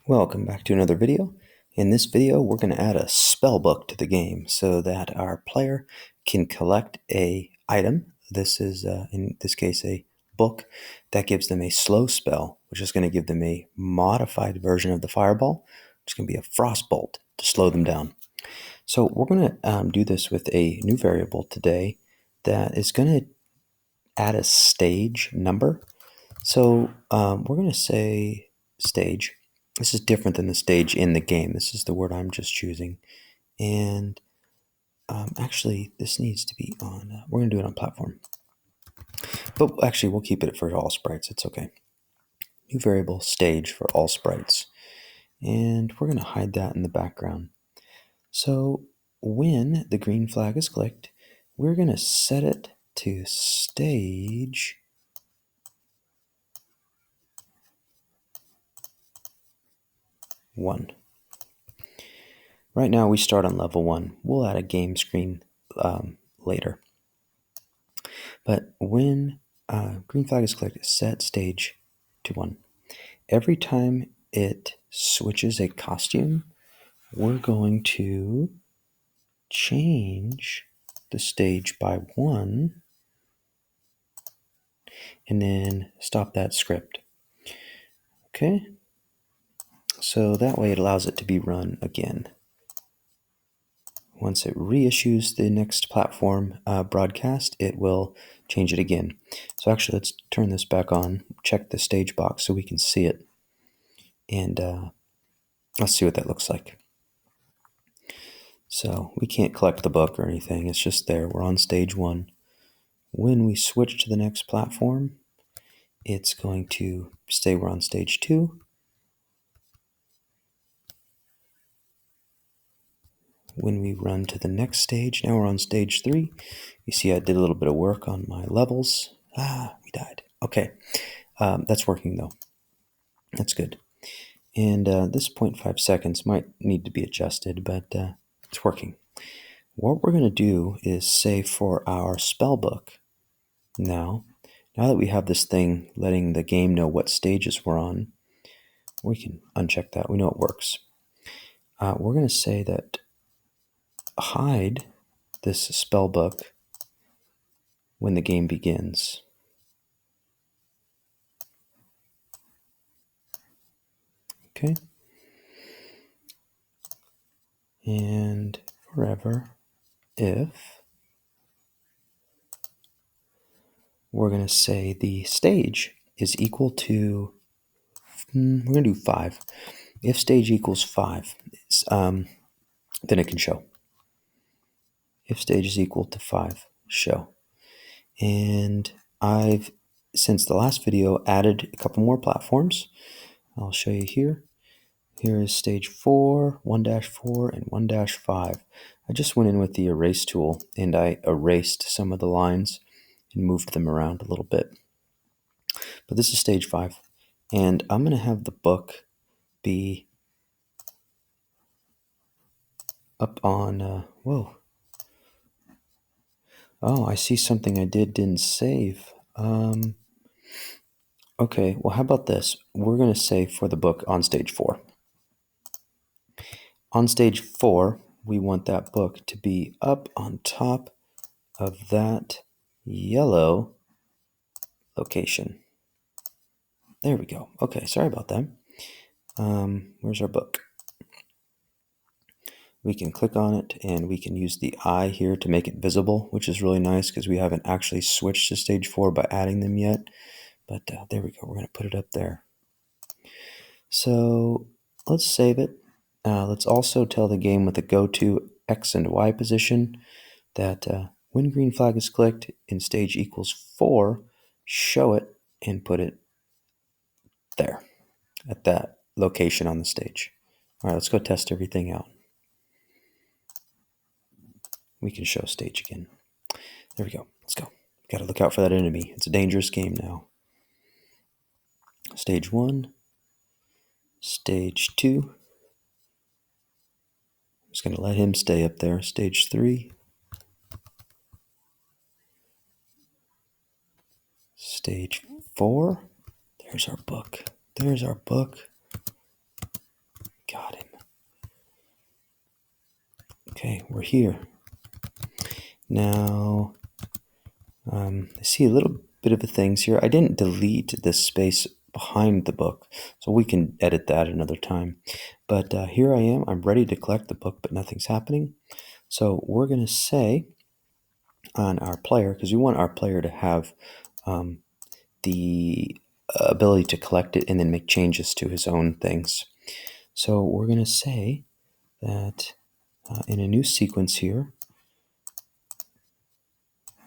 Welcome back to another video. In this video, we're going to add a spell book to the game so that our player can collect a item. This is, in this case, a book that gives them a slow spell, which is going to give them a modified version of the fireball, which is going to be a Frostbolt to slow them down. So we're going to do this with a new variable today that is going to add a stage number. So we're going to say stage. This is different than the stage in the game. This is the word I'm just choosing. And actually, this needs to be on, we're going to do it on platform. But actually, we'll keep it for all sprites. It's okay. New variable stage for all sprites. And we're going to hide that in the background. So when the green flag is clicked, we're going to set it to stage 1. Right now we start on level 1. We'll add a game screen later. But when green flag is clicked, set stage to 1. Every time it switches a costume, we're going to change the stage by 1 and then stop that script. Okay? So that way it allows it to be run again. Once it reissues the next platform broadcast, it will change it again. So actually, let's turn this back on, check the stage box so we can see it. And let's see what that looks like. So we can't collect the book or anything. It's just there. We're on stage 1. When we switch to the next platform, it's going to say we're on stage 2. When we run to the next stage, now we're on stage 3. You see I did a little bit of work on my levels. We died. Okay, that's working though. That's good. And this 0.5 seconds might need to be adjusted, but it's working. What we're going to do is say for our spell book, now that we have this thing letting the game know what stages we're on, we can uncheck that. We know it works. We're going to say that hide this spell book when the game begins. Okay. And forever if we're going to say the stage is equal to, we're going to do 5. If stage equals 5, then it can show. If stage is equal to 5, show. And I've, since the last video, added a couple more platforms. I'll show you here. Here is stage 4, 1-4, and 1-5. I just went in with the erase tool and I erased some of the lines and moved them around a little bit. But this is stage 5. And I'm going to have the book be up on, whoa. Oh, I see something I didn't save. Okay, well, how about this? We're going to save for the book on stage 4. On stage 4, we want that book to be up on top of that yellow location. There we go. Okay, sorry about that. Where's our book? We can click on it and we can use the eye here to make it visible, which is really nice because we haven't actually switched to stage 4 by adding them yet. But there we go. We're going to put it up there. So let's save it. Let's also tell the game with the go to X and Y position that when green flag is clicked in stage equals 4, show it and put it there at that location on the stage. All right, let's go test everything out. We can show stage again. There we go. Let's go. Got to look out for that enemy. It's a dangerous game now. Stage 1. Stage 2. I'm just going to let him stay up there. Stage 3. Stage 4. There's our book. There's our book. Okay, we're here. Now, I see a little bit of the things here. I didn't delete this space behind the book, so we can edit that another time. But here I am. I'm ready to collect the book, but nothing's happening. So we're going to say on our player, because we want our player to have the ability to collect it and then make changes to his own things. So we're going to say that in a new sequence here,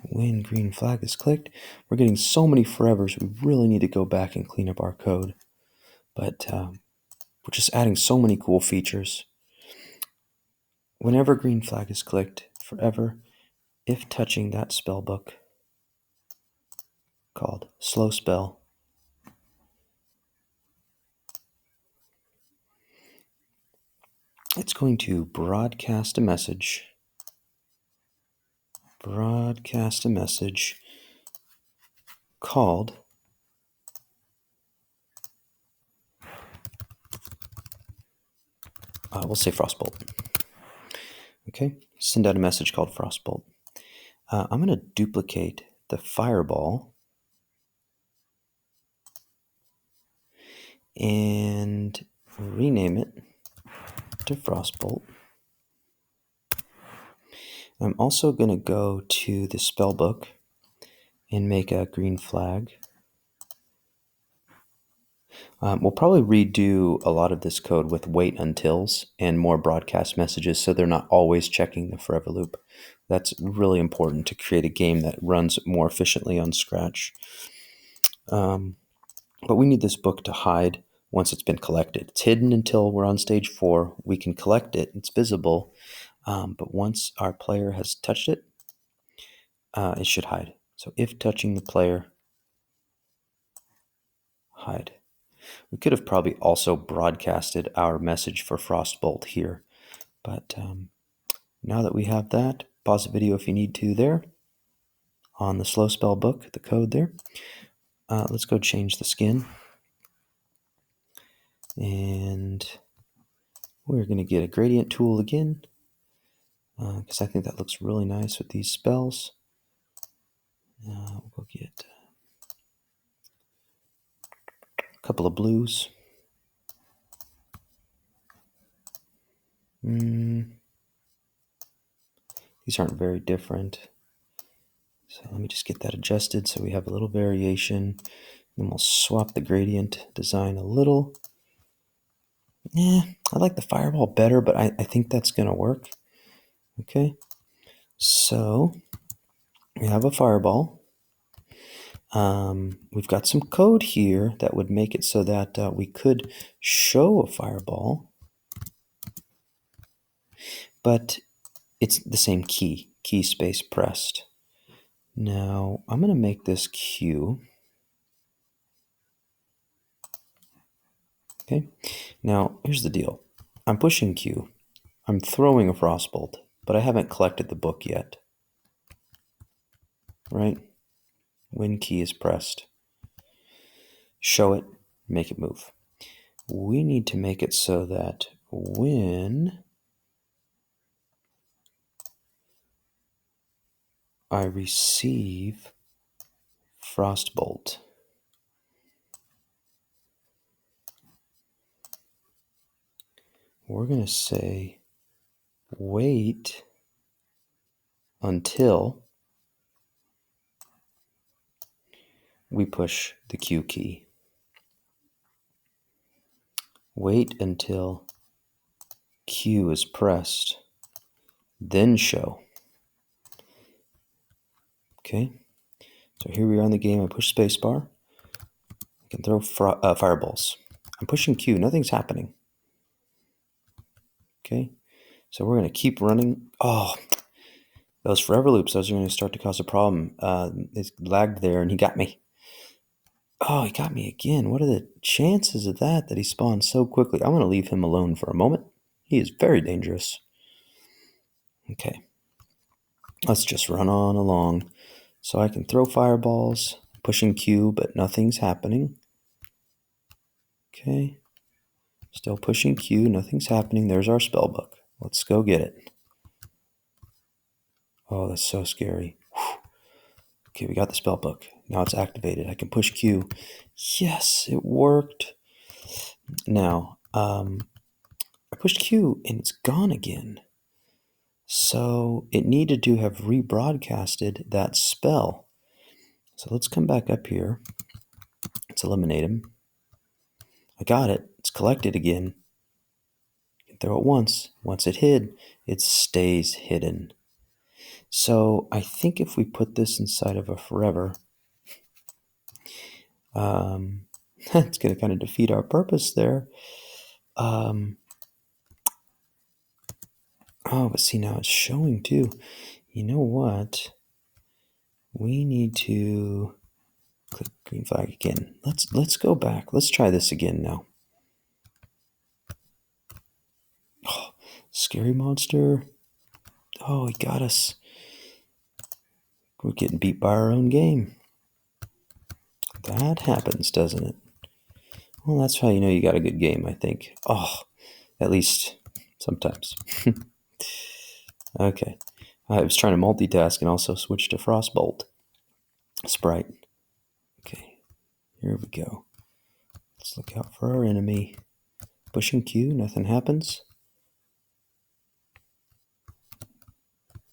when green flag is clicked, we're getting so many forevers, we really need to go back and clean up our code. But we're just adding so many cool features. Whenever green flag is clicked, forever, if touching that spell book called slow spell, it's going to broadcast a message called we'll say Frostbolt. Okay, send out a message called Frostbolt. I'm going to duplicate the fireball and rename it to Frostbolt. I'm also going to go to the spellbook and make a green flag. We'll probably redo a lot of this code with wait untils and more broadcast messages so they're not always checking the forever loop. That's really important to create a game that runs more efficiently on Scratch. But we need this book to hide once it's been collected. It's hidden until we're on stage 4. We can collect it. It's visible. But once our player has touched it, it should hide. So if touching the player, hide. We could have probably also broadcasted our message for Frostbolt here. But now that we have that, pause the video if you need to there. On the slow spell book, the code there. Let's go change the skin. And we're going to get a gradient tool again, because I think that looks really nice with these spells. We'll go get a couple of blues. These aren't very different. So let me just get that adjusted so we have a little variation. Then we'll swap the gradient design a little. I like the fireball better, but I think that's going to work. Okay, so we have a fireball. We've got some code here that would make it so that we could show a fireball, but it's the same key space pressed. Now I'm going to make this Q. Okay, now here's the deal. I'm pushing Q. I'm throwing a Frostbolt, but I haven't collected the book yet. Right? When key is pressed. Show it, make it move. We need to make it so that when I receive Frostbolt, we're going to say wait until we push the Q key. Wait until Q is pressed, then show. Okay, so here we are in the game. I push spacebar. I can throw fireballs. I'm pushing Q. Nothing's happening. Okay, so we're going to keep running. Oh, those forever loops, those are going to start to cause a problem. It lagged there, and he got me. Oh, he got me again. What are the chances of that he spawned so quickly? I'm going to leave him alone for a moment. He is very dangerous. Okay, let's just run on along. So I can throw fireballs, pushing Q, but nothing's happening. Okay, still pushing Q, nothing's happening. There's our spellbook. Let's go get it. Oh, that's so scary. Whew. Okay, we got the spell book. Now it's activated. I can push Q. Yes, it worked. Now, I pushed Q and it's gone again. So it needed to have rebroadcasted that spell. So let's come back up here. Let's eliminate him. I got it. It's collected again. You can throw it once. Once it hid, it stays hidden. So I think if we put this inside of a forever, it's going to kind of defeat our purpose there. Oh, but see, now it's showing too. You know what? We need to click green flag again. Let's go back. Let's try this again now. Oh, scary monster. Oh, he got us. We're getting beat by our own game. That happens, doesn't it? Well, that's how you know you got a good game, I think. Oh, at least sometimes. Okay. I was trying to multitask and also switch to Frostbolt. Sprite. Okay, here we go. Let's look out for our enemy. Pushing Q, nothing happens.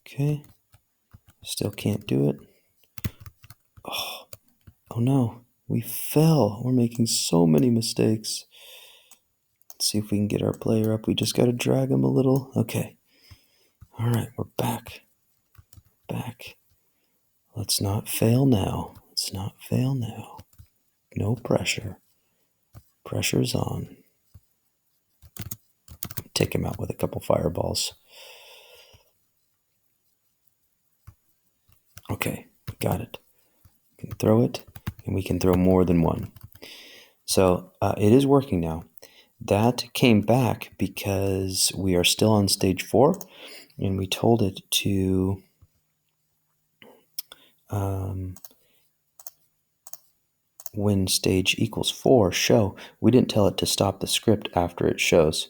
Okay. Still can't do it. Oh no, we fell. We're making so many mistakes. Let's see if we can get our player up. We just got to drag him a little. Okay. All right, we're back. Back. Let's not fail now. Let's not fail now. No pressure. Pressure's on. Take him out with a couple fireballs. Okay, got it. We can throw it, and we can throw more than one. So it is working now. That came back because we are still on stage 4, and we told it to when stage equals 4 show. We didn't tell it to stop the script after it shows.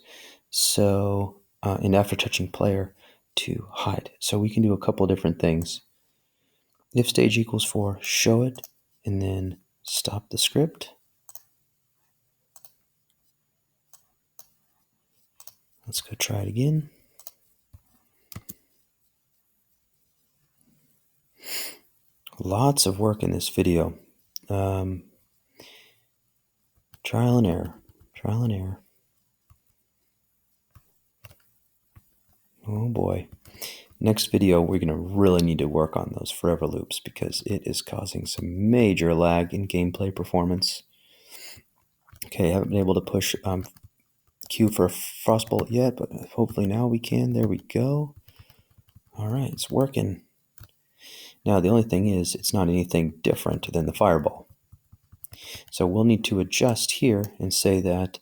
So, and after touching player to hide. So we can do a couple different things. If stage equals 4, show it, and then stop the script. Let's go try it again. Lots of work in this video. Trial and error. Trial and error. Oh boy. Next video, we're going to really need to work on those forever loops because it is causing some major lag in gameplay performance. Okay, I haven't been able to push Q for Frostbolt yet, but hopefully now we can. There we go. All right, it's working. Now, the only thing is, it's not anything different than the fireball. So we'll need to adjust here and say that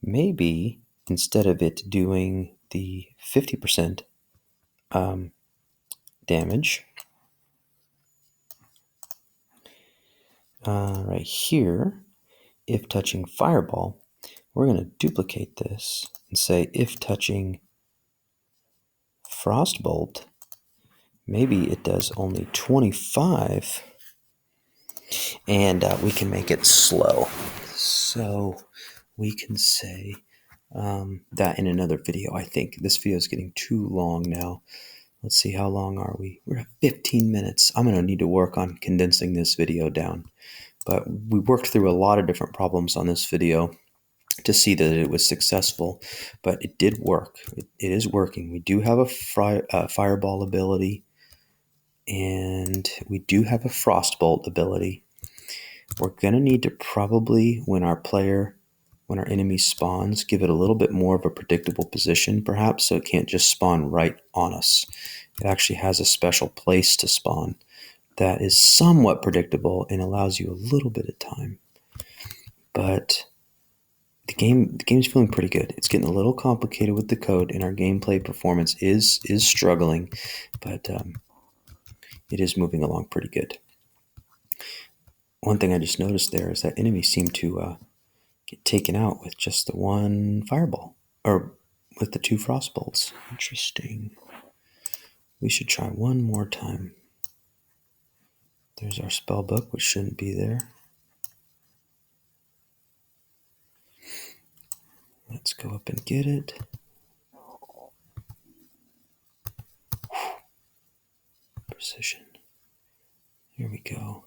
maybe instead of it doing the 50% damage, right here, if touching fireball, we're going to duplicate this and say if touching Frostbolt, maybe it does only 25, and we can make it slow. So we can say that in another video. I think this video is getting too long now. Let's see, how long are we? We're at 15 minutes. I'm going to need to work on condensing this video down. But we worked through a lot of different problems on this video to see that it was successful, but it did work. It is working. We do have a fireball ability, and we do have a frostbolt ability. We're going to need to probably, when our enemy spawns, give it a little bit more of a predictable position, perhaps, so it can't just spawn right on us. It actually has a special place to spawn that is somewhat predictable and allows you a little bit of time. But the game's feeling pretty good. It's getting a little complicated with the code, and our gameplay performance is struggling, but it is moving along pretty good. One thing I just noticed there is that enemies seem to get taken out with just the one fireball, or with the 2 frostbolts. Interesting. We should try one more time. There's our spell book, which shouldn't be there. Let's go up and get it. Precision. Here we go.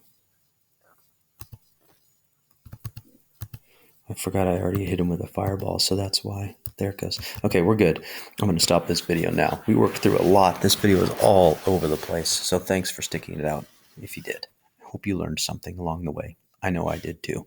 I forgot I already hit him with a fireball, so that's why. There it goes. Okay, we're good. I'm going to stop this video now. We worked through a lot. This video is all over the place, so thanks for sticking it out if you did. I hope you learned something along the way. I know I did too.